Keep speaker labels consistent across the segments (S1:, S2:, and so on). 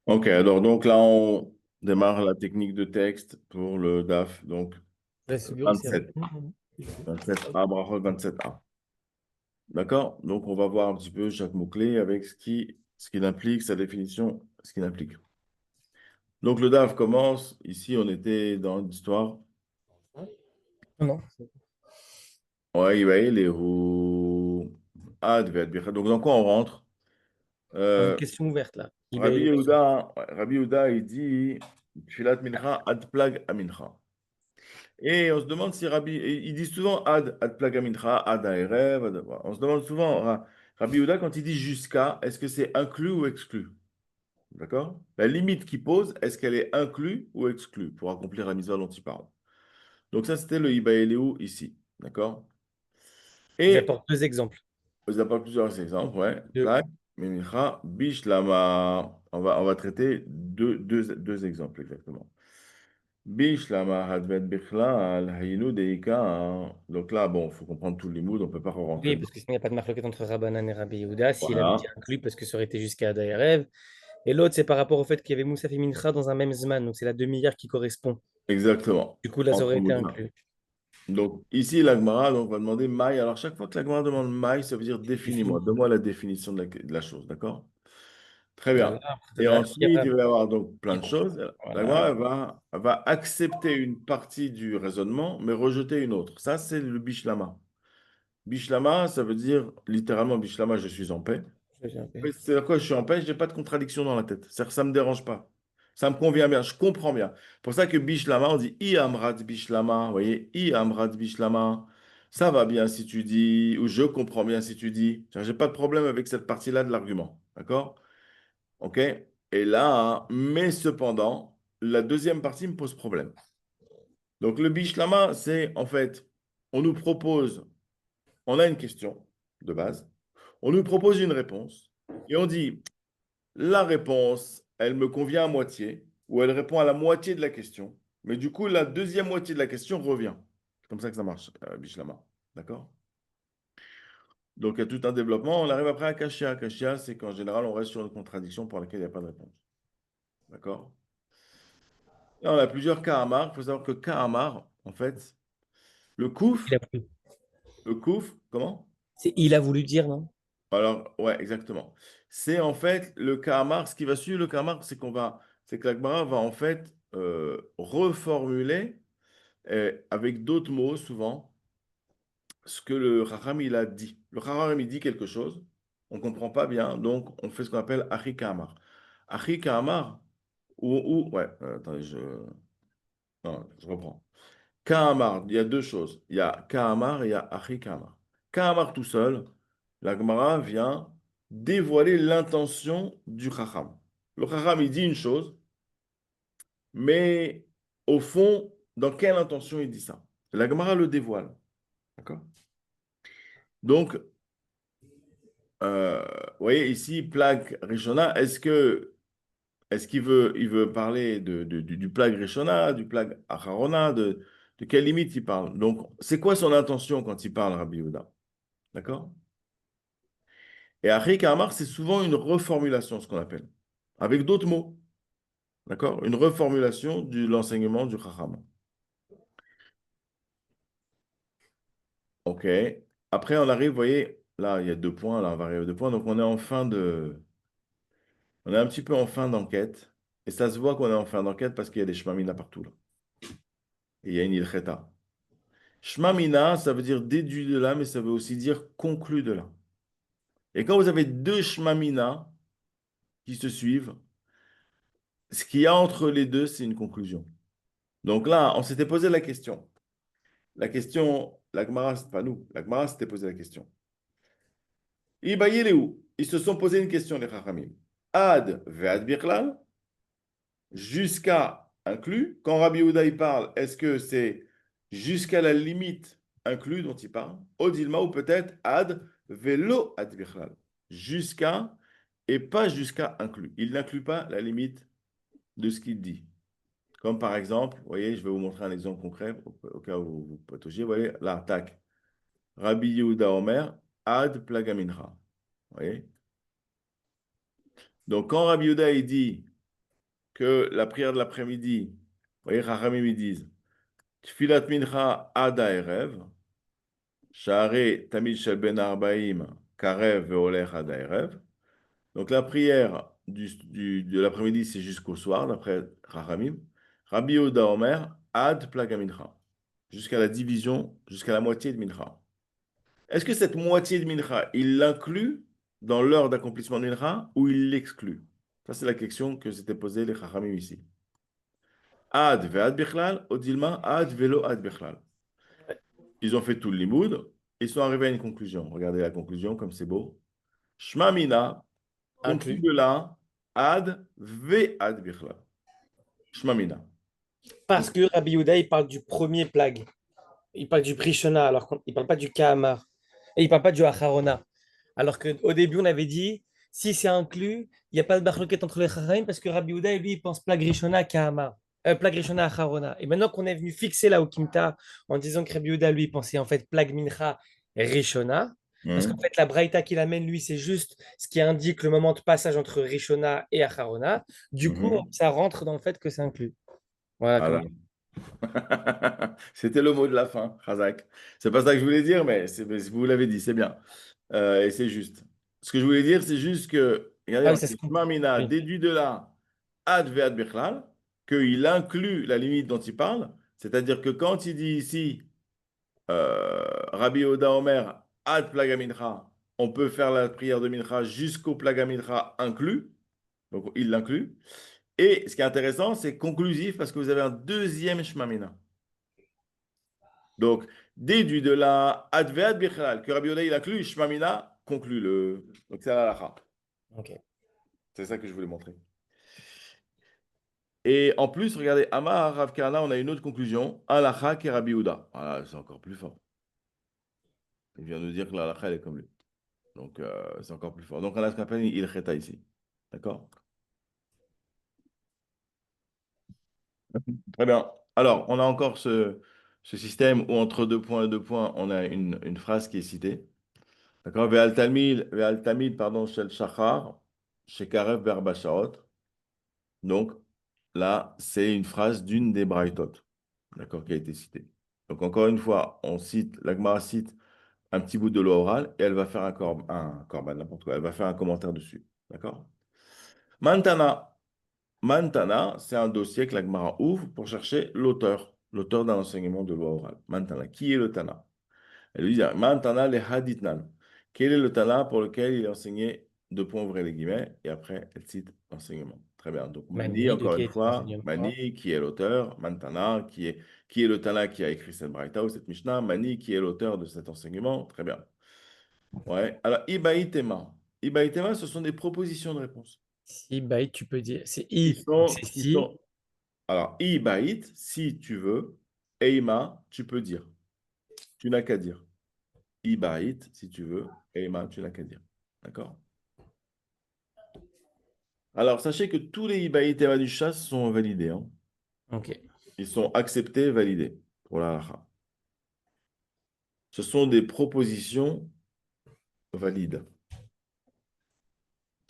S1: Ok, alors donc là, on démarre la technique de texte pour le DAF, donc
S2: C'est
S1: 27. 27A, bravo 27A. D'accord? Donc on va voir un petit peu chaque mot-clé avec ce qu'il implique, sa définition, ce qu'il implique. Donc le DAF commence, ici on était dans l'histoire.
S2: Non.
S1: Ouais, il va y aller, donc dans quoi on rentre?
S2: Dans une
S1: Euh,
S2: question ouverte, là.
S1: Rabbi
S2: Libéré.
S1: Yehuda, ouais, Rabbi Yehuda, il dit Tfilat mincha ad plag amincha. Et on se demande si Rabbi, et ils disent souvent ad plaga mincha, ad aerev, on se demande souvent, Rabbi Yehuda, quand il dit jusqu'à, est-ce que c'est inclus ou exclu? D'accord? La limite qu'il pose, est-ce qu'elle est inclus ou exclue pour accomplir la mitzvah dont il parle? Donc ça, c'était le Iba Eliou ici. D'accord?
S2: Ils
S1: Et
S2: apportent deux exemples.
S1: vous avez plusieurs exemples, ouais.
S2: De...
S1: Plaque, mincha, bishlama. On va traiter deux exemples exactement. Bishlama hadvet bichlal, hayinu deika, hein. Donc là, bon, il faut comprendre tous les moods, on ne peut pas rentrer
S2: Oui,
S1: dedans.
S2: parce que sinon, il n'y a pas de marloquette entre Rabbanan et Rabbi Yehuda, s'il avait dit
S1: Voilà,
S2: inclus, parce que ça aurait été jusqu'à Adaïrev. Et l'autre, c'est par rapport au fait qu'il y avait Moussaf et Mincha dans un même Zman, donc c'est la demi-heure qui correspond.
S1: exactement.
S2: Du coup, là, ça
S1: Entre
S2: aurait été
S1: moods.
S2: inclus.
S1: Donc ici, l'Agmara donc, va demander maï. Alors chaque fois que l'Agmara demande maï, ça veut dire définis-moi.
S2: Défini.
S1: Donne-moi la définition de la chose, d'accord? Très
S2: Voilà.
S1: bien. Et
S2: Il y a
S1: ensuite,
S2: pas.
S1: il va y avoir donc plein de choses.
S2: Voilà.
S1: L'Agmara va accepter une partie du raisonnement, mais rejeter une autre. Ça, c'est le bishlama. Bishlama, ça veut dire littéralement bishlama, je suis en paix.
S2: Je viens
S1: Oui,
S2: paix.
S1: c'est à quoi je suis en paix, je n'ai pas de contradiction dans la tête. C'est-à-dire que ça ne me dérange pas. Ça me convient bien, je comprends bien. Pour ça que Bishlama, on dit I amrat Bishlama. Vous voyez, I amrat Bishlama. Ça va bien si tu dis, ou je comprends bien si tu dis. Je n'ai pas de problème avec cette partie-là de l'argument. D'accord? OK? Et là, mais cependant, la deuxième partie me pose problème. Donc le Bishlama, c'est en fait, on nous propose, on a une question de base, on nous propose une réponse, et on dit, la réponse, elle me convient à moitié, ou elle répond à la moitié de la question. Mais du coup, la deuxième moitié de la question revient. C'est comme ça que ça marche, Bishlama. D'accord? Donc, il y a tout un développement. On arrive après à Kashia. Kashia, c'est qu'en général, on reste sur une contradiction pour laquelle il n'y a pas de réponse. D'accord? Là, on a plusieurs Kahamar. Il faut savoir que Kahamar, en fait, le
S2: Il
S1: Kouf,
S2: a voulu.
S1: le Kouf, comment?
S2: Il a voulu dire, non?
S1: Alors, ouais, exactement. C'est en fait le Kahamar. Ce qui va suivre le Kahamar, c'est que l'Agmara va en fait reformuler avec d'autres mots souvent ce que le Chacham il a dit. Le Chacham il dit quelque chose, on ne comprend pas bien, donc on fait ce qu'on appelle Achi Kamar. Achi Kamar, ouais, attendez, non, je reprends. Kamar, il y a deux choses. Il y a Kamar et il y a Achi Kamar. Kamar tout seul, la Gemara vient dévoiler l'intention du Chacham. Le Chacham il dit une chose, mais au fond, dans quelle intention il dit ça? La Gemara le dévoile. D'accord? Donc, vous voyez ici, plague Rishona, est-ce qu'il veut parler du plague Rishona, du plague Acharona, de quelle limite il parle? Donc, c'est quoi son intention quand il parle, Rabbi Yehuda? D'accord? Et Achri Kamar, c'est souvent une reformulation, ce qu'on appelle, avec d'autres mots. D'accord? Une reformulation de l'enseignement du Chacham. OK. Après, on arrive, vous voyez, là, il y a deux points, là, on va arriver à deux points. Donc, on est un petit peu en fin d'enquête. Et ça se voit qu'on est en fin d'enquête parce qu'il y a des shmamina partout là. Et il y a une ilcheta. Shmamina, ça veut dire déduit de là, mais ça veut aussi dire conclu de là. Et quand vous avez deux shmamina qui se suivent, ce qu'il y a entre les deux, c'est une conclusion. Donc là, on s'était posé la question. La question, la Gemara, c'est pas nous. La Gemara s'était posé la question. Ibayeleu, ils se sont posé une question, les Chachamim. Ad ve'ad birklal, jusqu'à inclus. Quand Rabbi Yehuda il parle, est-ce que c'est jusqu'à la limite inclus dont il parle? Odilma ou peut-être ad velo ad bichlal. Jusqu'à et pas jusqu'à inclus. Il n'inclut pas la limite de ce qu'il dit. Comme par exemple, vous voyez, je vais vous montrer un exemple concret au cas où vous pataugiez. Vous voyez, là, tac. Rabbi Yehuda Omer, ad plagamincha. Vous voyez? Donc quand Rabbi Yehuda il dit que la prière de l'après-midi, vous voyez, Chachamim ils disent, Tfilat mincha ad ha'erev, sha'arei tamid shel ben arbaim, karev ve'olech ad ha'erev. Donc la prière de l'après-midi, c'est jusqu'au soir, d'après Chachamim. Rabbi Yehuda Omer, ad plaga mincha, jusqu'à la division, jusqu'à la moitié de mincha. Est-ce que cette moitié de mincha, il l'inclut dans l'heure d'accomplissement de mincha ou il l'exclut? Ça, c'est la question que s'étaient posée les Chachamim ici. Ad ve'ad bichlal, odilma ad velo ad bichlal. Ils ont fait tout le limoud, ils sont arrivés à une conclusion. Regardez la conclusion, comme c'est beau. Shma mina, compris
S2: Inclus.
S1: de là, ad ve'ad bichlal. Shma mina.
S2: Parce que Rabbi Yehuda, il parle du premier plague. Il parle du Prishona, alors qu'il ne parle pas du Kahamar. Et il ne parle pas du Acharona. Alors qu'au début, on avait dit, si c'est inclus, il n'y a pas de barloquette entre les Chachamim parce que Rabbi Yehuda, lui, il pense plague Rishona, Kahamar. Plague Rishona, Acharona. Et maintenant qu'on est venu fixer là au Kimta en disant que Rabbi Yehuda, lui, il pensait en fait plague Mincha Rishona. Parce qu'en
S1: Hmm.
S2: fait, la Braïta qu'il amène, lui, c'est juste ce qui indique le moment de passage entre Rishona et Acharona. Du coup,
S1: Mhm.
S2: ça rentre dans le fait que c'est inclus. Voilà comment.
S1: Voilà. C'était le mot de la fin, Razak. C'est pas ça que je voulais dire, mais vous l'avez dit, c'est bien. Et c'est juste. Ce que je voulais dire, c'est juste que, regardez,
S2: Ah
S1: on
S2: oui, ça se
S1: dit
S2: comprend.
S1: Shema Mina,
S2: Oui.
S1: déduit de là, ad ve'ad bichlal, qu'il inclut la limite dont il parle. C'est-à-dire que quand il dit ici, Rabbi Oda Omer, ad plaga mincha, on peut faire la prière de mincha jusqu'au plaga mincha inclus. Donc, il l'inclut. Et ce qui est intéressant, c'est conclusif parce que vous avez un deuxième Shema Mina. Donc, déduit de la Adveat Bichlal, que Rabbi Yehuda il inclut, Shmamina conclut le. Donc, c'est la halakha.
S2: Ok.
S1: C'est ça que je voulais montrer. Et en plus, regardez, Amar Rav Kahana, on a une autre conclusion. Halakha qui Rabbi Yehuda. Voilà, c'est encore plus fort. Il vient de dire que la halakha, elle est comme lui. Donc, c'est encore plus fort. Donc, on a ce qu'on appelle une ilcheta ici. D'accord? Très bien. Alors, on a encore ce système où entre deux points, on a une phrase qui est citée. D'accord? Ve'al tamid, pardon, shel shachar, shekarev be'arba shaot. Donc, là, c'est une phrase d'une des braïtot, d'accord, qui a été citée. Donc, encore une fois, la Gemara cite un petit bout de loi orale et elle va faire un korban, n'importe quoi. Elle va faire un commentaire dessus. D'accord? Mantana. Mantana, c'est un dossier que la Gemara ouvre pour chercher l'auteur d'un enseignement de loi orale. Mantana. Qui est le Tana? Elle lui dit, Mantana le haditnan. Quel est le Tana pour lequel il est enseigné, deux points ouvrez les guillemets, et après elle cite l'enseignement. Très bien. Donc Mani,
S2: Mani, de
S1: encore
S2: qui
S1: une
S2: est
S1: fois,
S2: l'enseignement?
S1: Mani, qui est l'auteur, Mantana, qui est le Tana qui a écrit cette Braïta ou cette Mishnah, Mani, qui est l'auteur de cet enseignement. Très bien. Ouais. Alors, Ibaïtema. Ibaïtema, ce sont des propositions de réponse.
S2: Si, bah, tu peux dire. C'est
S1: Qui
S2: I, donc
S1: sont,
S2: c'est
S1: qui
S2: si.
S1: sont, alors, Ibaït, si tu veux, Eima, tu peux dire. Tu n'as qu'à dire. Ibaït, si tu veux, Eima, tu n'as qu'à dire. D'accord? Alors, sachez que tous les Ibaït et du chasse sont validés, hein.
S2: Ok.
S1: Ils sont acceptés, validés pour la halakha. Ce sont des propositions valides.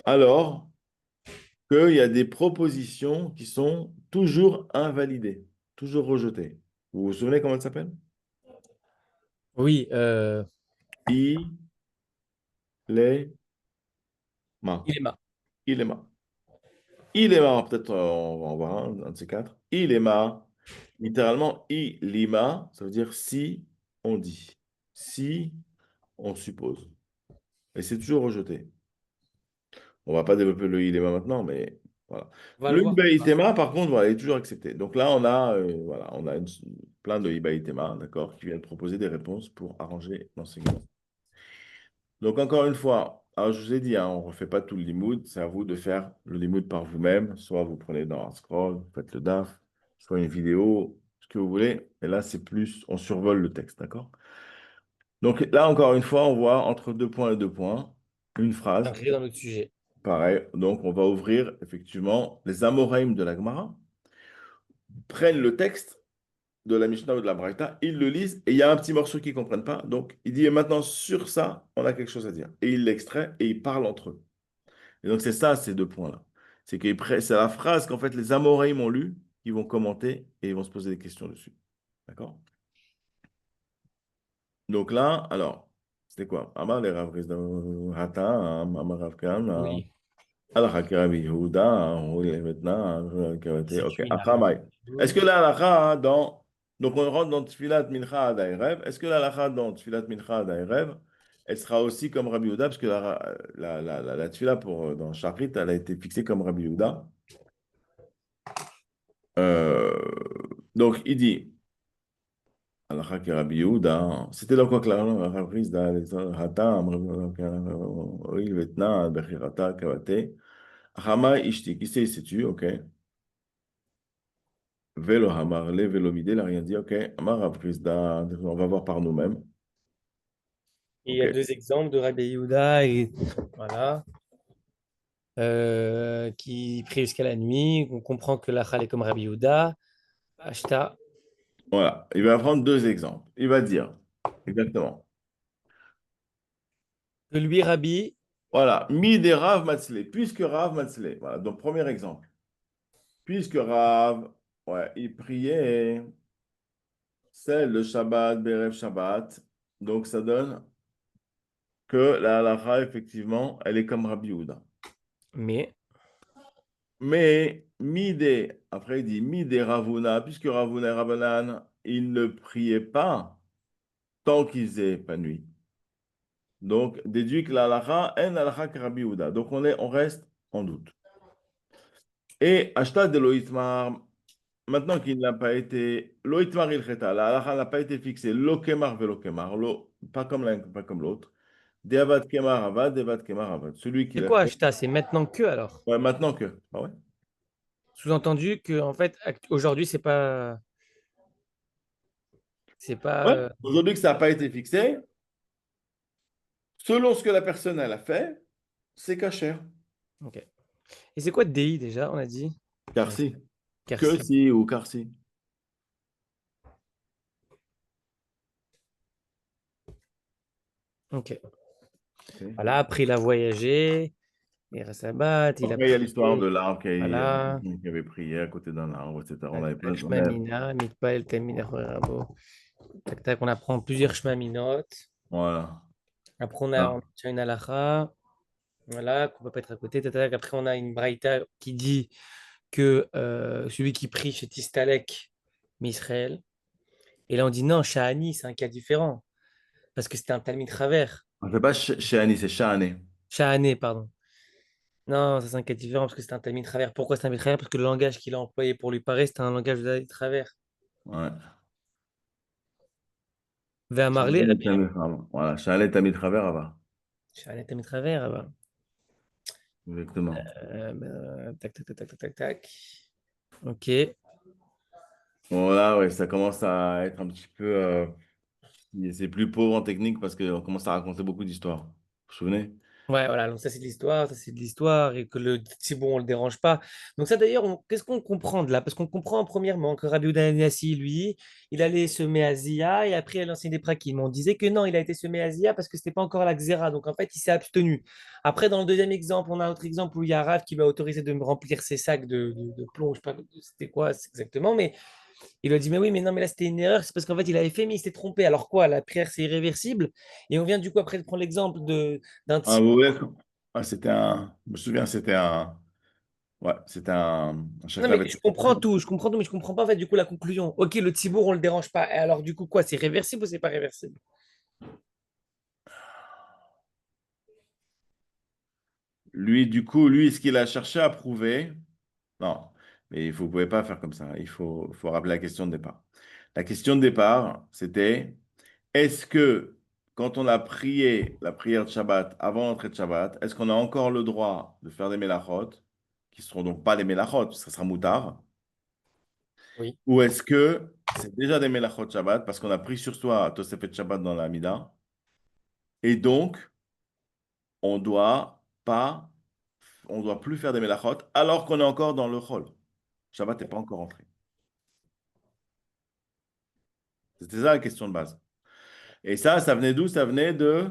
S1: Alors qu'il y a des propositions qui sont toujours invalidées, toujours rejetées. Vous vous souvenez comment elles s'appellent?
S2: Oui,
S1: I, les, ma.
S2: il est ma.
S1: Il est ma. Il est ma, peut-être on va en voir un de ces quatre. Il est ma. Littéralement, i lima, ça veut dire si on dit, si on suppose. Et c'est toujours rejeté. On va pas développer le ilema maintenant, mais voilà.
S2: On va le
S1: Le
S2: voir plus tard.
S1: ibaïtema, par contre, voilà, il est toujours accepté. Donc là, on a plein de ibaïtema, d'accord, qui viennent proposer des réponses pour arranger l'enseignement. Donc encore une fois, alors je vous ai dit, hein, on ne refait pas tout le limoud, c'est à vous de faire le limoud par vous-même. Soit vous prenez dans un scroll, vous faites le DAF, soit une vidéo, ce que vous voulez. Et là, c'est plus, on survole le texte, d'accord? Donc là, encore une fois, on voit entre deux points et deux points, une phrase.
S2: Rentrer dans notre sujet.
S1: Pareil, donc on va ouvrir effectivement les Amoraïm de la Gemara, prennent le texte de la Mishnah ou de la Braïta, ils le lisent et il y a un petit morceau qu'ils ne comprennent pas. Donc il dit et maintenant sur ça, on a quelque chose à dire. Et il l'extrait et ils parlent entre eux. Et donc c'est ça, ces deux points-là. C'est la phrase qu'en fait les Amoréens m'ont lue, ils vont commenter et ils vont se poser des questions dessus. D'accord? Donc là, alors, c'était quoi? Amar le Rav Rizda Hata, Amar Rav Kan,
S2: Oui.
S1: Alakha ki Rabbi Yehuda, oui, maintenant, ok.
S2: C'est une halakha.
S1: Achamay. Est-ce que la halakha dans. Donc on rentre dans Tfilat Mincha ad Erev. Est-ce que la halakha dans Tfilat Mincha ad Erev, elle sera aussi comme Rabbi Yehuda? Parce que la Tfila dans Shachrit, elle a été fixée comme Rabbi Yehuda. Euh, donc il dit. Halakha ki Rabbi Yehuda. C'était dans quoi que la reprise d'Hata, oui, Vetna, Bechirata, Kavate. Achamay Ishti, qui c'est, sais-tu? Ok. Vélo Hamar, les Vélomidé, il n'a rien dit. Ok, Amar Avrizda, on va voir par nous-mêmes.
S2: Et il y
S1: Ok,
S2: a deux exemples de Rabbi Yehuda et voilà, qui prie jusqu'à la nuit. On comprend que la est comme Rabbi Yehuda. Ashta,
S1: voilà. Il va prendre deux exemples. Il va dire, exactement.
S2: que lui, Rabbi,
S1: Voilà, mi des Rav Matzle, puisque Rav Matzle. Voilà, donc premier exemple. Puisque Rav, ouais, il priait, c'est le Shabbat, Berev Shabbat. Donc ça donne que la halakha, effectivement, elle est comme Rabbi Yehuda.
S2: mais
S1: Mais Midé, après il dit Midé Ravuna, puisque Ravuna et Rabbanan, ils ne priaient pas tant qu'ils faisaient pas nuit. Donc, déduit que la halakha est halakha que Rabbi Yehuda. Donc, on reste en doute. Et Ashta de Loïtmar, maintenant qu'il n'a pas été, Loïtmar il cheta, la halakha n'a pas été fixée, lo kemar velo kemar, pas comme l'un, pas comme l'autre. Deavad kemar avad, devad kemar avad. Celui qui
S2: c'est
S1: l'a
S2: quoi
S1: fait,
S2: Ashta? C'est maintenant que alors.
S1: ouais, maintenant que. Ah ouais?
S2: Sous-entendu que en fait aujourd'hui c'est pas
S1: Ouais. Aujourd'hui que ça n'a pas été fixé, selon ce que la personne elle a fait, c'est cachère.
S2: ok. Et c'est quoi DI déjà? On a dit
S1: Car si. Que
S2: Kersi.
S1: si ou car si.
S2: Ok.
S1: Ok.
S2: Voilà, après il a voyagé, il a Sabbat, il a
S1: Après, il y a l'histoire de
S2: prié.
S1: l'arbre
S2: Voilà.
S1: qui avait prié à côté d'un arbre, etc. On
S2: Tac,
S1: avait
S2: tac,
S1: plein on avait-
S2: Shmamina, Mikpal, Tamina, Rabo. Tac, tac, on apprend plusieurs Shmaminot.
S1: Voilà.
S2: Après,
S1: Ah.
S2: on a une halakha, voilà, qu'on peut pas être à côté. Tac, tac. Après, on a une braïta qui dit que celui qui prie chez Tistalek, Misraël. Et là, on dit non, Shahani, c'est un cas différent. Parce que c'était un Talmid travers.
S1: On ne fait pas chez Annie, c'est Shahane.
S2: Shahané, pardon. Non, ça, c'est un cas différent parce que c'était un Talmid travers. Pourquoi c'est un Talmid travers? Parce que le langage qu'il a employé pour lui parler, c'était un langage de travers.
S1: Ouais.
S2: Ve'amarle,
S1: Shahane est Tamid Chava. Voilà. Shahane est Tamid Travers, là-bas.
S2: Shahané, Talmid travers. Ah bah.
S1: Exactement.
S2: Tac, tac, tac, tac, tac, tac, tac. Ok.
S1: Voilà, ouais, ça commence à être un petit peu. C'est plus pauvre en technique parce qu'on commence à raconter beaucoup d'histoires. Vous vous souvenez?
S2: Ouais, voilà, donc ça c'est de l'histoire, ça c'est de l'histoire, et que le Tzibour, on le dérange pas. Donc ça d'ailleurs, qu'est-ce qu'on comprend de là? Parce qu'on comprend premièrement que Rabbi Yehuda Hanassi, lui, il allait semer à Zia, et après il enseignait des prakim. On disait que non, il a été semé à Zia parce que c'était pas encore la Xéra, donc en fait il s'est abstenu. Après, dans le deuxième exemple, on a un autre exemple où il y a Rav qui lui a autorisé de me remplir ses sacs de plomb, je sais pas c'était quoi exactement, mais il lui a dit, mais oui, mais non, mais là, c'était une erreur. C'est parce qu'en fait, il avait fait, mais il s'était trompé. Alors quoi? La prière, c'est irréversible. Et on vient du coup après de prendre l'exemple d'un
S1: Ah,
S2: type.
S1: vous voulez? Ah, c'était un. Je me souviens, c'était un. Ouais, c'était un
S2: Non,
S1: chakra
S2: mais
S1: avec.
S2: je comprends tout, mais je comprends pas en fait, du coup la conclusion. Ok, le Tibour, on le dérange pas. Et alors, du coup, quoi? C'est réversible ou c'est pas réversible?
S1: Lui, du coup, lui, ce qu'il a cherché à prouver. Non, mais vous ne pouvez pas faire comme ça. Il faut rappeler la question de départ. La question de départ, c'était est-ce que quand on a prié la prière de Shabbat avant l'entrée de Shabbat, est-ce qu'on a encore le droit de faire des mélachot, qui ne seront donc pas des mélachot, parce que ça sera moutard,
S2: Oui.
S1: ou est-ce que c'est déjà des mélachot Shabbat, parce qu'on a pris sur soi Tosefet Shabbat dans la Mida, et donc on doit pas, on doit plus faire des mélachot, alors qu'on est encore dans le Chol. Shabbat n'est pas encore entré. C'était ça la question de base. Et ça venait d'où? Ça venait du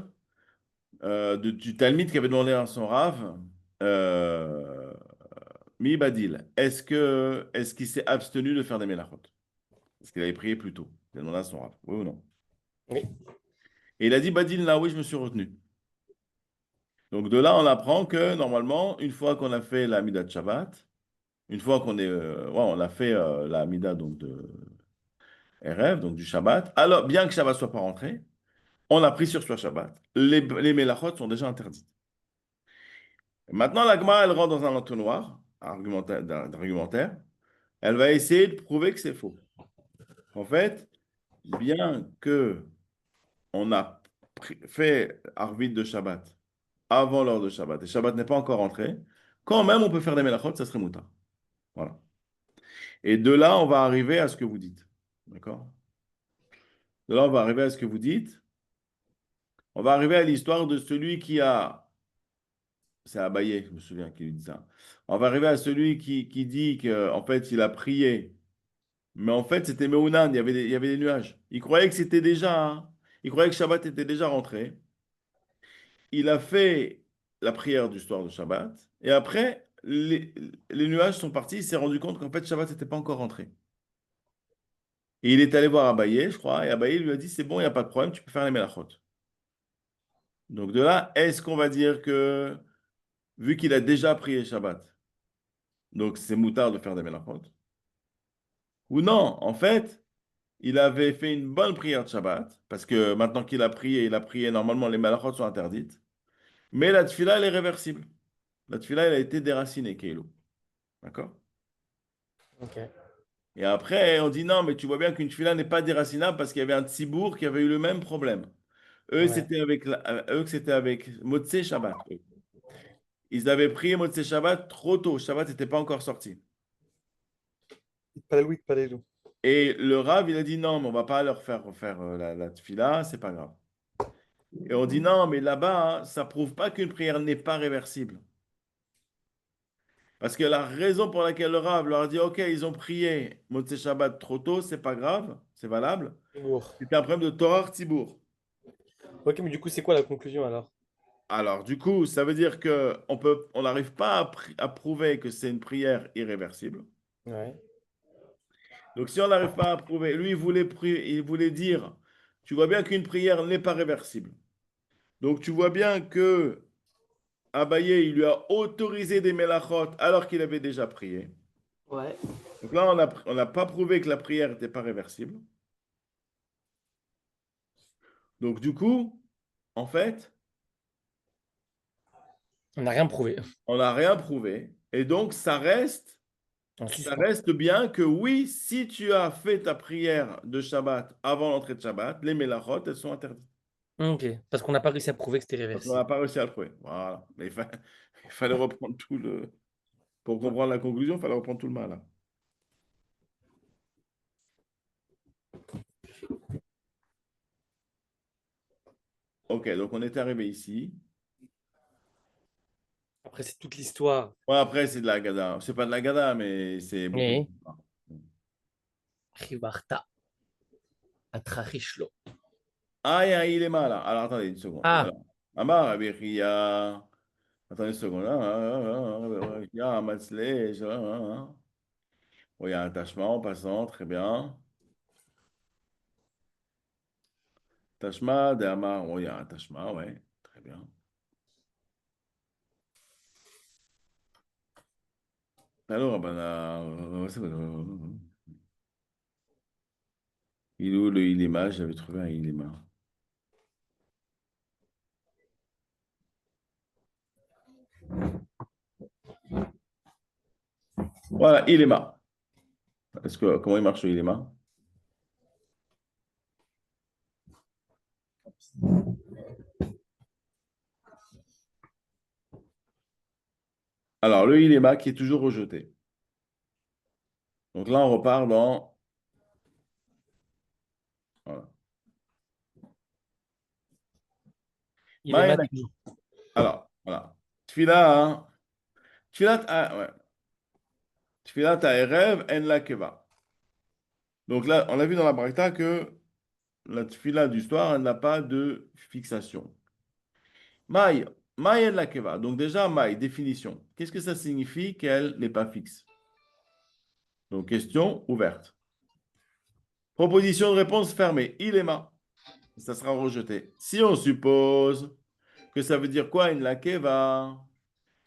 S1: Talmud qui avait demandé à son Rav, euh, Mi Badil, est-ce qu'il s'est abstenu de faire des Mélachot? Est-ce qu'il avait prié plus tôt? Il a demandé à son rab. Oui ou non?
S2: Oui.
S1: Et il a dit Badil, là, oui, je me suis retenu. Donc de là, on apprend que normalement, une fois qu'on a fait la Mida de Shabbat, une fois qu'on est, ouais, on a fait la Mida donc de Erev, donc du Shabbat, alors bien que Shabbat soit pas rentré, on a pris sur soi Shabbat. Les Mélachot sont déjà interdites. Maintenant, la Gemara, elle rentre dans un entonnoir d'argumentaire. Elle va essayer de prouver que c'est faux. En fait, bien que on a fait Arvit de Shabbat avant l'heure de Shabbat, et Shabbat n'est pas encore rentré, quand même on peut faire des Mélachot, ça serait mouta. Voilà. Et de là, on va arriver à ce que vous dites. D'accord? De là, on va arriver à ce que vous dites. On va arriver à l'histoire de celui qui a. C'est Abaye, je me souviens, qui lui dit ça. On va arriver à celui qui dit qu'en fait, il a prié. Mais en fait, c'était Meounan, il y avait des nuages. Il croyait que c'était déjà. Il croyait que Shabbat était déjà rentré. Il a fait la prière du soir de Shabbat. Et après, les nuages sont partis. Il s'est rendu compte qu'en fait, Shabbat n'était pas encore rentré. Et il est allé voir Abaye, je crois. Et Abaye lui a dit, c'est bon, il n'y a pas de problème, tu peux faire les Mélachot. Donc de là, est-ce qu'on va dire que, vu qu'il a déjà prié Shabbat, donc c'est moutard de faire des Mélachot? Ou non, en fait, il avait fait une bonne prière de Shabbat, parce que maintenant qu'il a prié, normalement les Mélachot sont interdites. Mais la tfila, elle est réversible. La tfila, elle a été déracinée, Kélo. D'accord?
S2: Ok.
S1: Et après, on dit non, mais tu vois bien qu'une tfila n'est pas déracinable parce qu'il y avait un tzibour qui avait eu le même problème.
S2: Ouais.
S1: Eux, c'était avec Motzei Shabbat. Ils avaient prié Motzei Shabbat trop tôt. Shabbat n'était pas encore sorti.
S2: Palou, palou.
S1: Et le Rav, il a dit non, mais on va pas leur faire refaire la tfila, c'est pas grave. Et on dit non, mais là-bas, hein, ça prouve pas qu'une prière n'est pas réversible. Parce que la raison pour laquelle le Rav leur a dit ok, ils ont prié Motzei Shabbat trop tôt, c'est pas grave, c'est valable.
S2: Lourd.
S1: C'était un problème de Torah Tzibour.
S2: Ok, mais du coup, c'est quoi la conclusion alors?
S1: Alors, du coup, ça veut dire que on n'arrive pas à prouver que c'est une prière irréversible.
S2: Ouais.
S1: Donc, si on n'arrive pas à prouver, lui, il voulait dire, tu vois bien qu'une prière n'est pas réversible. Donc, tu vois bien que Abaye, il lui a autorisé des mélachot alors qu'il avait déjà prié.
S2: Ouais.
S1: Donc là, on n'a pas prouvé que la prière n'était pas réversible. Donc, du coup, en fait,
S2: On n'a rien prouvé.
S1: on n'a rien prouvé. Et donc,
S2: En
S1: ça
S2: suspens.
S1: reste bien que oui, si tu as fait ta prière de Shabbat avant l'entrée de Shabbat, les mélachot, elles sont interdites.
S2: Ok. Parce qu'on n'a pas réussi à prouver que c'était
S1: Parce qu'on n'a
S2: réversible.
S1: pas réussi à le prouver. Voilà. Mais il fallait reprendre tout le. Pour comprendre la conclusion, il fallait reprendre tout le mal, là. Ok, donc on est arrivé ici.
S2: Après, c'est toute l'histoire.
S1: Ouais, après, c'est de la gada. C'est pas de la gada, mais c'est beaucoup.
S2: Oui. Chivarta. Atrachishlo.
S1: Ah, il est mal, là. Alors, attendez une seconde.
S2: Ah,
S1: Alors, Amar, Rabbi Chia. Attendez une seconde. Il y a un matzlej, oh, il y a un attachement en passant, très bien. Tashma de Amar, oh, il y a un attachement, ouais, très bien. Alors, ben, il est où le Ilema? J'avais trouvé un Ilema. Voilà, Ilema. Comment il marche le Ilema? Alors, le Ilema qui est toujours rejeté. Donc là, on repart dans. Voilà.
S2: il est mat.
S1: Maïnek. Alors, voilà. Tfila, hein. Ouais. Tfila Erev en la keva. Donc là, on a vu dans la Braïta que la tfila du soir, elle n'a pas de fixation. Maï. Maï la keva. Donc déjà, maï, définition. Qu'est-ce que ça signifie qu'elle n'est pas fixe? Donc question ouverte. Proposition de réponse fermée. Il est ma. Ça sera rejeté. Si on suppose que ça veut dire quoi, une la keva?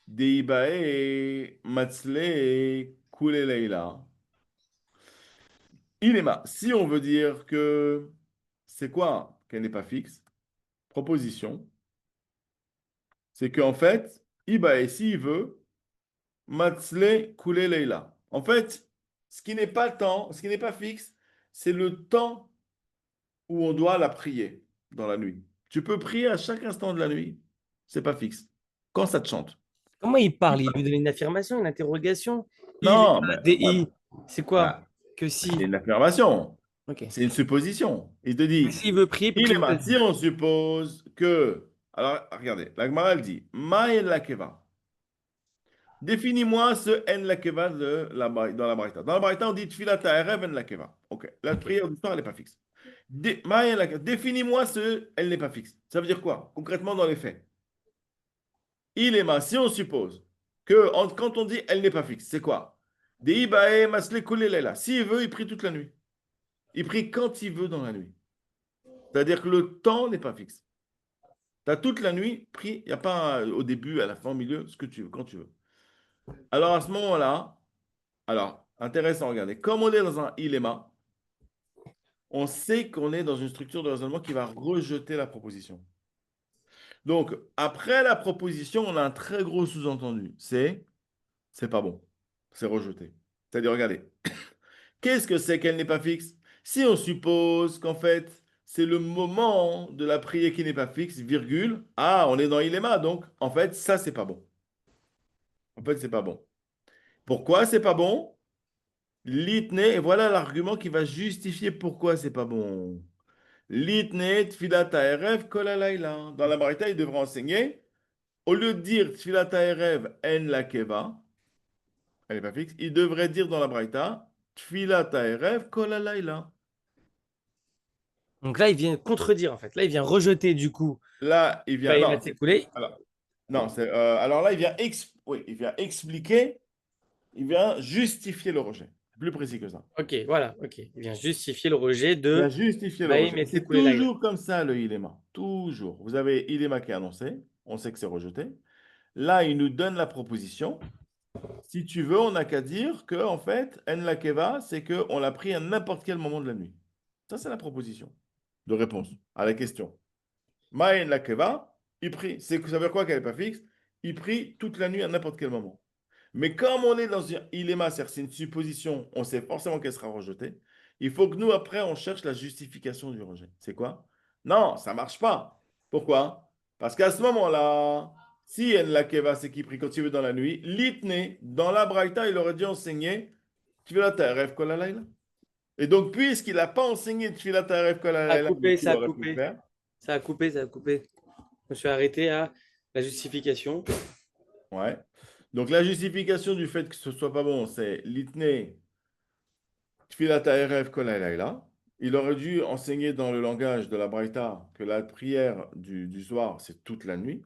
S1: Deibae, matzle, kuleleila. Il est ma. Si on veut dire que c'est quoi qu'elle n'est pas fixe? Proposition. C'est qu'en fait, Ibae, s'il veut, Matzle Kule Leila. En fait, ce qui n'est pas le temps, ce qui n'est pas fixe, c'est le temps où on doit la prier dans la nuit. Tu peux prier à chaque instant de la nuit, c'est pas fixe. Quand ça te chante.
S2: Comment il parle? Il lui donne une affirmation, une interrogation? Il est
S1: Non, mais
S2: DI.
S1: voilà.
S2: C'est quoi?
S1: Bah,
S2: Que
S1: c'est
S2: si.
S1: une affirmation.
S2: Ok.
S1: C'est une supposition. Il te
S2: Que
S1: dit,
S2: s'il veut prier, il peut
S1: il est
S2: prier toute la
S1: ma.
S2: nuit.
S1: Si on suppose que. Alors, regardez, la Gemara, elle dit, Ma el la keva. Définis-moi ce en la keva dans la Braïta. Dans la Braïta, on dit Tfilat ha'erev en la keva. Ok. La
S2: Ok.
S1: prière du soir, elle n'est pas fixe. Définis-moi ce elle n'est pas fixe. Ça veut dire quoi? Concrètement, dans les faits. Il est ma. Si on suppose que quand on dit elle n'est pas fixe, c'est quoi? Deibae masle kulelela. S'il veut, il prie toute la nuit. Il prie quand il veut dans la nuit. C'est-à-dire que le temps n'est pas fixe. Tu as toute la nuit, prie. Il n'y a pas au début, à la fin, au milieu, ce que tu veux, quand tu veux. Alors à ce moment-là, alors, intéressant, regardez. Comme on est dans un iléma, on sait qu'on est dans une structure de raisonnement qui va rejeter la proposition. Donc, après la proposition, on a un très gros sous-entendu. C'est pas bon. C'est rejeté. C'est-à-dire, regardez, qu'est-ce que c'est qu'elle n'est pas fixe? Si on suppose qu'en fait, c'est le moment de la prière qui n'est pas fixe, virgule, ah, on est dans iléma, donc en fait, ça, c'est pas bon. En fait, c'est pas bon. Pourquoi c'est pas bon? L'itne, et voilà l'argument qui va justifier pourquoi c'est pas bon. L'itne, tfilat ha'erev, kol halayla. Dans la Braïta, il devrait enseigner, au lieu de dire tfilat ha'erev en la keva, elle n'est pas fixe, il devrait dire dans la Braïta, tfilat ha'erev, kol halayla.
S2: Donc là, il vient contredire, en fait. Là, il vient rejeter, du coup,
S1: Là, il vient,
S2: Ibaï
S1: non,
S2: Matsekoulé.
S1: alors, non, alors là, oui, il vient expliquer, il vient justifier le rejet. Plus précis que ça.
S2: Ok, voilà, ok. Il vient justifier le rejet
S1: Il a
S2: de
S1: justifié le
S2: Ibaï
S1: rejet. C'est
S2: Matsekoulé Laïla.
S1: toujours comme ça le iléma. Toujours. Vous avez iléma qui est annoncé. On sait que c'est rejeté. Là, il nous donne la proposition. Si tu veux, on n'a qu'à dire que, en fait, en la keva, c'est qu'on l'a pris à n'importe quel moment de la nuit. Ça, c'est la proposition de réponse à la question. Ma en la keva, il prie. Ça veut dire quoi qu'elle n'est pas fixe? Il prie toute la nuit à n'importe quel moment. Mais comme on est dans un iléma, c'est une supposition, on sait forcément qu'elle sera rejetée. Il faut que nous, après, on cherche la justification du rejet. C'est quoi? Non, ça ne marche pas. Pourquoi? Parce qu'à ce moment-là, si en la keva, c'est qui prie quand il veut dans la nuit, l'itne, dans la braïta, il aurait dû enseigner Tfilat rêve kol halayla. Et donc, puisqu'il n'a pas enseigné Tfilat rêve kol
S2: Ça a
S1: halayla, mais
S2: coupé,
S1: qu'il
S2: ça a
S1: aurait pu le
S2: coupé.
S1: faire,
S2: Ça a coupé, ça a coupé. Je me suis arrêté à la justification.
S1: ouais. Donc, la justification du fait que ce soit pas bon, c'est l'itne. Tfilat ha'erev kol halayla. Il aurait dû enseigner dans le langage de la Braïta que la prière du soir, c'est toute la nuit.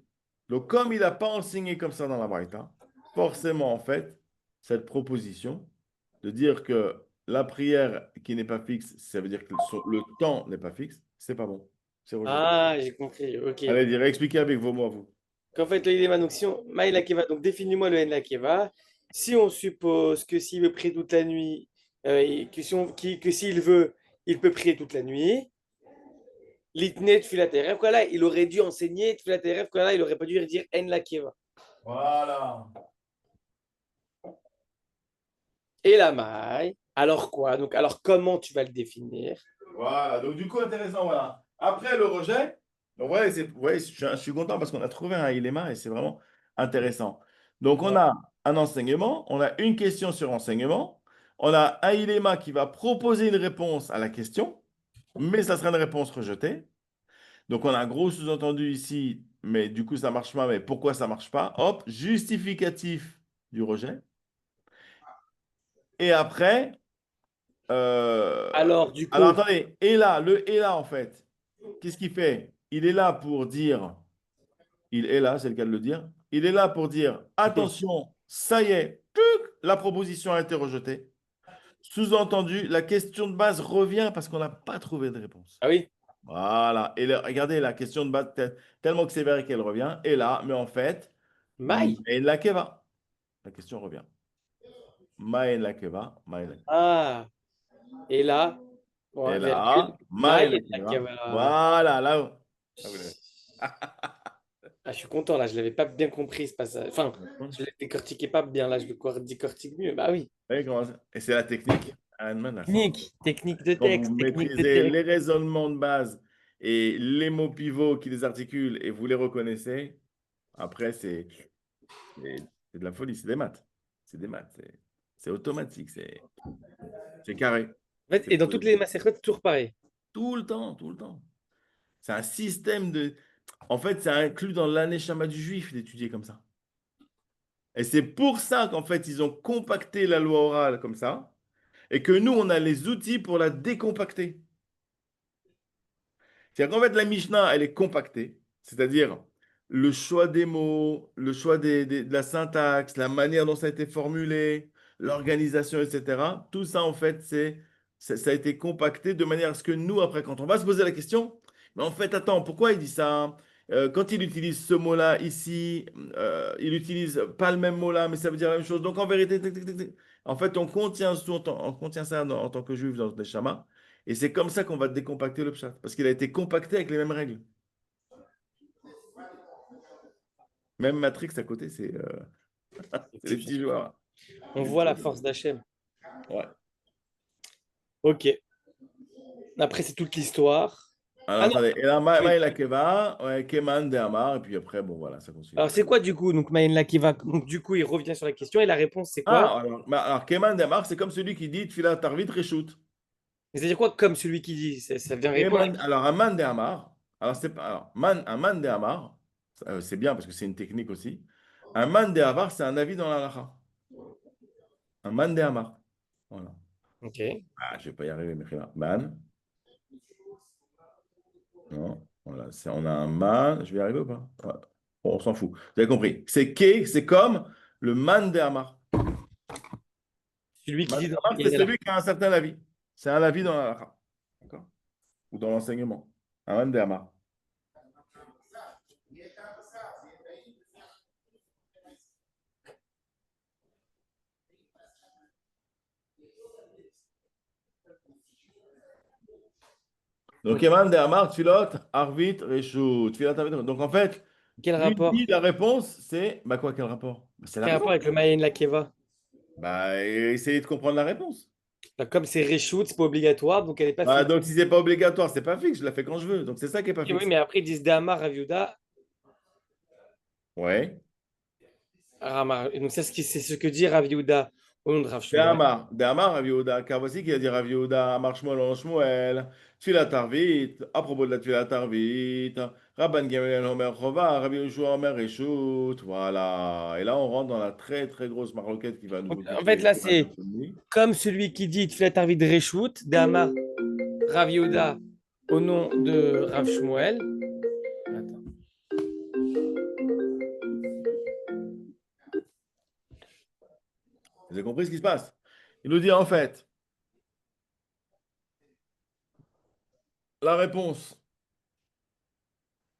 S1: Donc, comme il n'a pas enseigné comme ça dans la Braïta, forcément, en fait, cette proposition de dire que la prière qui n'est pas fixe, ça veut dire que le temps n'est pas fixe, c'est pas bon. C'est rejeté.
S2: Ah, j'ai compris, ok.
S1: Allez, dire, expliquez avec vos mots à vous.
S2: Qu'en fait, le Ilema, donc si on, Maï Lakeva, donc définis-moi le N Lakeva. Si on suppose que s'il veut prier toute la nuit, et que si que s'il veut, il peut prier toute la nuit, l'itne tfilaterev, quoi là, il aurait dû enseigner tfilaterev, quoi là, il aurait pas dû dire N Lakeva.
S1: Voilà.
S2: Et la Maï, alors quoi? Donc, alors comment tu vas le définir?
S1: Voilà, donc du coup, intéressant, voilà. Après le rejet, donc ouais, vous voyez, je suis content parce qu'on a trouvé un iléma et c'est vraiment intéressant. Donc on
S2: Ouais.
S1: a un enseignement, on a une question sur enseignement, on a un iléma qui va proposer une réponse à la question, mais ça sera une réponse rejetée. Donc on a un gros sous-entendu ici, mais du coup ça marche pas, mais pourquoi ça marche pas? Hop, justificatif du rejet. Et après,
S2: Alors, du
S1: alors
S2: coup,
S1: attendez, et là, en fait, qu'est-ce qu'il fait? Il est là pour dire Il est là, c'est le cas de le dire. Il est là pour dire, attention, ça y est, tuc, la proposition a été rejetée. Sous-entendu, la question de base revient parce qu'on n'a pas trouvé de réponse.
S2: Ah oui?
S1: Voilà. Et regardez, la question de base, tellement que c'est vrai qu'elle revient, est là, mais en fait,
S2: Maï.
S1: et la keva. La question revient. Maïn la keva, maïn la keva.
S2: Ah, et là,
S1: Et
S2: point, virgule,
S1: là, maïn la
S2: Maï.
S1: keva. Voilà, là. Là, vous l'avez.
S2: Ah, je suis content, là, je ne l'avais pas bien compris ce passage. Enfin,
S1: Vous
S2: je ne l'ai décortiqué pas bien, là, je le décortique mieux. Bah oui.
S1: voyez comment et c'est la technique. Ahmed l'a fait.
S2: Technique de
S1: Quand vous
S2: texte, technique de
S1: maîtrisez
S2: texte.
S1: les raisonnements de base et les mots pivots qui les articulent et vous les reconnaissez, après, c'est de la folie, c'est des maths. C'est des maths. C'est automatique, c'est carré.
S2: En fait,
S1: C'est
S2: et dans toutes les masterclass, c'est toujours pareil.
S1: tout le temps, tout le temps. C'est un système de. En fait, c'est inclus dans l'aneshama du juif d'étudier comme ça. Et c'est pour ça qu'en fait, ils ont compacté la loi orale comme ça, et que nous, on a les outils pour la décompacter. C'est-à-dire qu'en fait, la Mishnah, elle est compactée, c'est-à-dire le choix des mots, le choix de la syntaxe, la manière dont ça a été formulé, l'organisation, etc. Tout ça, en fait, ça a été compacté de manière à ce que nous, après, quand on va se poser la question, mais en fait, attends, pourquoi il dit ça? Quand il utilise ce mot-là ici, il n'utilise pas le même mot là, mais ça veut dire la même chose. Donc, en vérité, tic, tic, tic, tic. En fait, on contient ça en tant que juif dans les shamas. Et c'est comme ça qu'on va décompacter le pshat, parce qu'il a été compacté avec les mêmes règles. Même Matrix à côté, c'est les petits joueurs.
S2: On
S1: Les
S2: voit
S1: petits
S2: la
S1: joueurs.
S2: force d'Hachem.
S1: Ouais.
S2: Ok. Après, c'est toute l'histoire.
S1: Alors,
S2: Ah non,
S1: attendez. Et là,
S2: oui.
S1: Maïla Keva, ouais, Keman de Amar, et puis après, bon, voilà, ça continue.
S2: Alors, c'est quoi du coup? Donc, Maïn Lakiva, donc du coup, il revient sur la question et la réponse, c'est quoi?
S1: Alors Keman de Amar, c'est comme celui qui dit Tfilat Tarvit Reshoot.
S2: Mais c'est-à-dire quoi comme celui qui dit? Ça vient répondre à la question.
S1: Alors, un man de Amar, alors, c'est pas, alors, un man de Amar, c'est bien parce que c'est une technique aussi. Un man de Amar, c'est un avis dans la halakha. Un man de Amar. Voilà.
S2: Ok.
S1: Ah, je vais pas y arriver, mais man. Non, voilà, on a un man. Je vais y arriver ou pas? Ouais. Bon, on s'en fout. Vous avez compris. C'est comme le man de Hamar.
S2: Celui qui
S1: Man
S2: dit
S1: de
S2: dans
S1: Hamar, c'est
S2: il est là.
S1: celui qui a un certain avis. C'est un avis dans la halakha. D'accord? Ou dans l'enseignement. Un man de Hamar. Donc, man de Hamar, Tfilot, Arvit, Reshut. Tfilat, Arvit, donc, en fait,
S2: Quel
S1: lui dit
S2: rapport?
S1: la réponse, c'est. Bah, quoi, quel rapport? Bah, c'est la
S2: Quel rapport
S1: réponse.
S2: avec le Maïn Lakeva?
S1: Bah, essayez de comprendre la réponse.
S2: Bah, comme c'est reshoot, c'est pas obligatoire, donc elle n'est pas
S1: Bah,
S2: fixe.
S1: donc, si c'est pas obligatoire, c'est pas fixe. Je la fais quand je veux. Donc, c'est ça qui est pas
S2: Ok, oui,
S1: fixe.
S2: mais après, ils disent Dahama, Raviuda,
S1: Ouais.
S2: Rama. Et donc, c'est ce que dit Raviuda au nom de Rav Shmuel.
S1: Dehamar, Rav Yehuda, car voici qui a dit Rav Yehuda, Amar Shmuel, on Shmuel, Tfilat Arvit, à propos de la Tfilat Arvit, Rabban Gamaliel Omer Chova, Rabbi Yoshua Omer Reshut, voilà. Et là, on rentre dans la très très grosse marloquette qui va nous
S2: Donc, en fait,
S1: occuper
S2: là,
S1: pas mal
S2: c'est
S1: de nuit.
S2: comme celui qui dit Tfilat Arvid Reshoot, Dahama, Raviuda au nom de Rav Shmuel. Attends.
S1: Vous avez compris ce qui se passe? Il nous dit en fait, la réponse,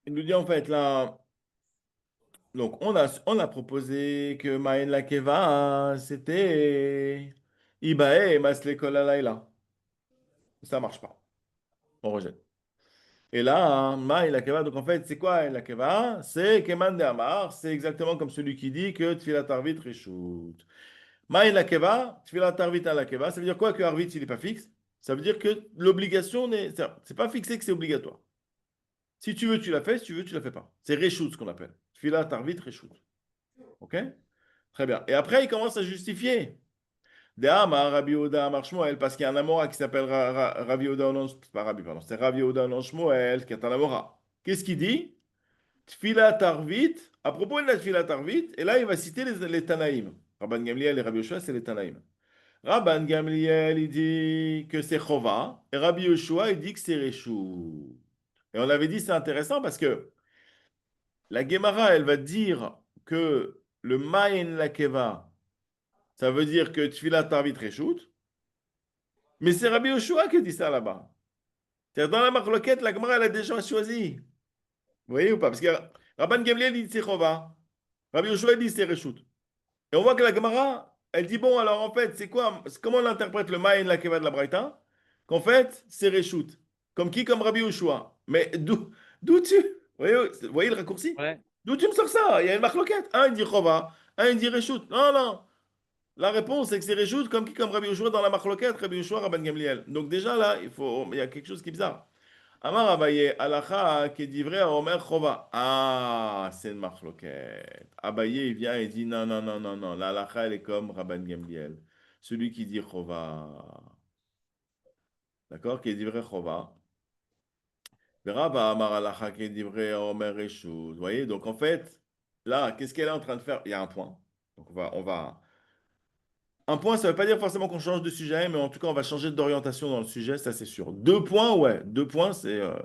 S1: il nous dit en fait, là, donc on a proposé que Maën Lakeva, c'était Ibae Masle Kol Halayla. Ça marche pas. On rejette. Et là, hein, Ma il Akeva, donc en fait, c'est quoi il Akeva? C'est Keman de Amar, c'est exactement comme celui qui dit que Tfilat Arvit Reshut. Ma il Akeva, Tfilat Arvit al Akeva, ça veut dire quoi que Arvit, il n'est pas fixe? Ça veut dire que l'obligation, c'est pas fixé que c'est obligatoire. Si tu veux, tu la fais, si tu veux, tu la fais pas. C'est Reshut ce qu'on appelle. Tfilat Arvit Reshut. OK? Très bien. Et après, il commence à justifier. De Amar, Rabbi Oda, Amar Shmuel, parce qu'il y a un Amora qui s'appelle Rabbi Oda, non, c'est pas Rabbi, pardon, c'est Rabbi Oda, non, Shmuel, qui est un Amora. Qu'est-ce qu'il dit? Tfilat Arvit, à propos de la Tfilat Arvit, et là, il va citer les Tanaïm. Rabban Gamliel et Rabbi Yoshua, c'est les Tanaïm. Rabban Gamliel, il dit que c'est Chova, et Rabbi Yoshua, il dit que c'est Reshut. Et on avait dit, c'est intéressant parce que La Gemara, elle va dire que le Mayen Lakeva, ça veut dire que Tfilat Tarvit Reshoot, mais c'est Rabbi Yoshua qui dit ça là-bas. C'est-à-dire, dans la marloquette, la Gemara, elle a déjà choisi. Vous voyez ou pas? Parce que Rabban Gamliel dit c'est Chova. Rabbi Yoshua dit c'est Reshoot. Et on voit que la Gemara, elle dit bon, alors en fait, c'est quoi? Comment on interprète le Mayen Lakeva de la Braïta? Qu'en fait, c'est Reshoot. Comme qui? Comme Rabbi Yoshua. Mais d'où tu. Vous voyez le raccourci?
S2: Ouais.
S1: D'où tu me sors ça? Il y a une marloquette. Un, il dit Chova. Un, il dit Reshoot. Non, non. La réponse, c'est que c'est Reshoot comme qui? Comme Rabbi Yoshua dans la marloquette, Rabbi Yoshua, Rabban Gamliel. Donc déjà là, il y a quelque chose qui est bizarre. Amar Abaye, Alacha, qui dit vrai, Omer Chova. Ah, c'est une marloquette. Abaye, il vient et dit non, non, non, non, non. La halacha, elle est comme Rabban Gamliel. Celui qui dit Chova. D'accord? Qui dit vrai Chova. Rabba Amar Alacha, qui dit vrai, Omer Reshut. Vous voyez? Donc en fait, là, qu'est-ce qu'elle est en train de faire? Il y a un point. Donc on va. Un point, ça ne veut pas dire forcément qu'on change de sujet, mais en tout cas, on va changer d'orientation dans le sujet, ça c'est sûr. Deux points, ouais. Deux points,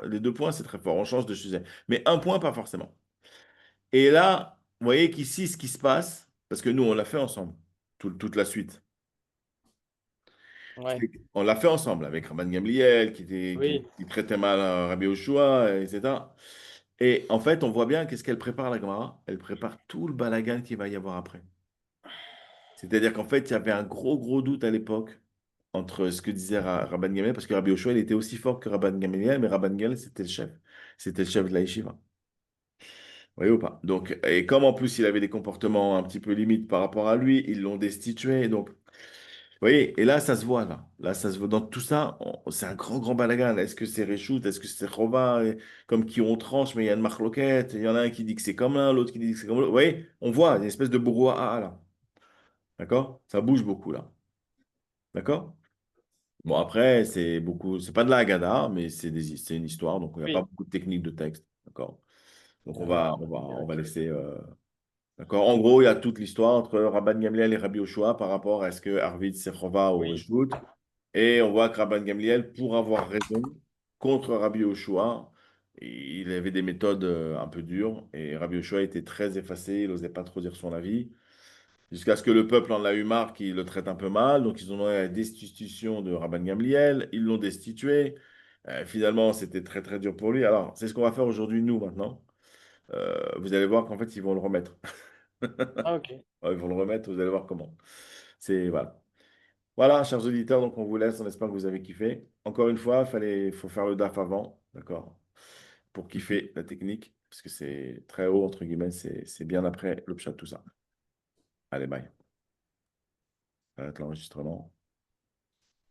S1: les deux points, c'est très fort. On change de sujet. Mais un point, pas forcément. Et là, vous voyez qu'ici, ce qui se passe, parce que nous, on l'a fait ensemble, toute la suite.
S2: Ouais.
S1: On l'a fait ensemble avec Rabban Gamliel,
S2: Oui.
S1: qui traitait mal Rabbi Yoshua, etc. Et en fait, on voit bien qu'est-ce qu'elle prépare la Gemara. Elle prépare tout le balagan qu'il va y avoir après. C'est-à-dire qu'en fait, il y avait un gros, gros doute à l'époque entre ce que disait Rabban Gamliel, parce que Rabbi Yoshua, il était aussi fort que Rabban Gamliel, mais Rabban Gamliel, c'était le chef. C'était le chef de la yeshiva. Vous voyez ou pas? Donc, et comme en plus, il avait des comportements un petit peu limites par rapport à lui, ils l'ont destitué. Donc, vous voyez, et là, ça se voit, là. Là, ça se voit dans tout ça. C'est un grand, grand balagan. Est-ce que c'est Réchout? Est-ce que c'est Chova? Et comme qui on tranche, mais il y a une marloquette. Il y en a un qui dit que c'est comme l'un, l'autre qui dit que c'est comme l'autre. Vous voyez, on voit une espèce de brouhaha, là. D'accord? Ça bouge beaucoup, là. D'accord? Bon, après, c'est beaucoup, c'est pas de la Haggadah, mais c'est une histoire, donc il n'y a pas
S2: Oui.
S1: beaucoup de techniques de texte. D'accord? Donc
S2: Mhm.
S1: on va laisser. D'accord? En gros, il y a toute l'histoire entre Rabban Gamliel et Rabbi Yoshua par rapport à est-ce que Arvid c'est Chova ou
S2: Oui.
S1: Reshut. Et on voit que Rabban Gamliel, pour avoir raison contre Rabbi Yoshua, il avait des méthodes un peu dures et Rabbi Yoshua était très effacé, il n'osait pas trop dire son avis. Jusqu'à ce que le peuple en a eu marre qu'il le traite un peu mal. Donc, ils ont demandé la destitution de Rabban Gamliel. Ils l'ont destitué. Finalement, c'était très, très dur pour lui. Alors, c'est ce qu'on va faire aujourd'hui, nous, maintenant. Vous allez voir qu'en fait, ils vont le remettre.
S2: Ah, ok.
S1: Ouais, ils vont le remettre, vous allez voir comment. C'est, voilà. Voilà, chers auditeurs, donc on vous laisse. On espère que vous avez kiffé. Encore une fois, faut faire le DAF avant, d'accord? Pour kiffer la technique, parce que c'est très haut, entre guillemets. C'est bien après le chat, tout ça. Allez, bye. Arrête l'enregistrement.